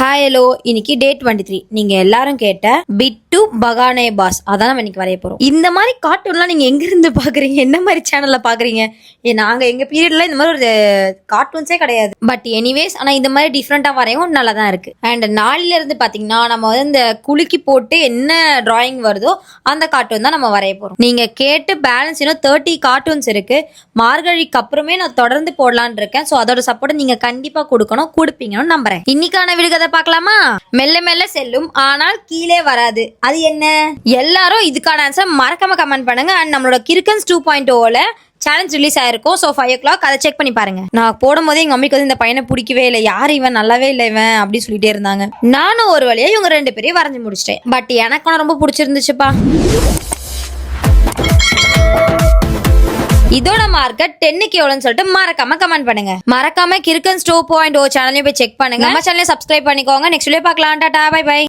Hi hello, இன்னைக்கு டே 23. நீங்க எல்லாரும் கேட்ட பிட் டு பகானே பாஸ் அதான் நம்ம இன்னைக்கு வரைய போறோம். இந்த மாதிரி கார்ட்டூன்லாம் நீங்க எங்க இருந்து பாக்குறீங்க, என்ன மாதிரி சேனல்ல பாக்குறீங்க? நாங்க எங்க பீரியட்ல இந்த மாதிரி ஒரு கார்ட்டூன்ஸே கிடையாது. பட் எனிவேஸ், ஆனா இந்த மாதிரி டிஃப்ரெண்டா வரையும் நல்லா தான் இருக்கு. அண்ட் நாளில இருந்து பாத்தீங்கன்னா நம்ம வந்து இந்த குலுக்கி போட்டு என்ன டிராயிங் வருதோ அந்த கார்ட்டூன் தான் நம்ம வரைய போறோம். நீங்க கேட்டு பேலன்ஸ் இன்னும் 30 கார்ட்டூன்ஸ் இருக்கு. மார்கழிக்கு அப்புறமே நான் தொடர்ந்து போடலான்னு இருக்கேன். ஸோ அதோட சப்போர்ட் நீங்க கண்டிப்பா கொடுப்பீங்கன்னு நம்புறேன். இன்னைக்கான விடுகதை பார்க்கலாமா? மெல்ல மெல்ல செல்லும் ஆனால் கீழே வராது, அது என்ன? எல்லாரும் இதுக்கான ஆன்சர் மறக்காம கமெண்ட் பண்ணுங்க. அண்ட் நம்மளோட கிறுக்கன்ஸ் 2.0ல சேலஞ்ச் ரிலீஸ் ஆயிருக்கும். ஸோ 5 o'clock அதை செக் பண்ணி பாருங்க. நான் போடும் போதே எங்க மம்மிக்கு வந்து இந்த பையனை பிடிக்கவே இல்லை, யார் இவன், நல்லாவே இல்லை இவன் அப்படின்னு சொல்லிட்டே இருந்தாங்க. நானும் ஒரு வழியா இவங்க 2 பேரையும் வரைஞ்சு முடிச்சிட்டேன். பட் எனக்கு ரொம்ப பிடிச்சிருந்துச்சுப்பா. இதோட மார்க்க 10க்கு எவ்வளவுன்னு சொல்லிட்டு மறக்காம கமெண்ட் பண்ணுங்க. மறக்காம கிறுக்கன்ஸ் 2.0 சேனலையும் போய் செக் பண்ணுங்க. நம்ம சேனலை சப்ஸ்கிரைப் பண்ணிக்கோங்க. நெக்ஸ்ட் வீடியோ பார்க்கலாம். Tata, bye by.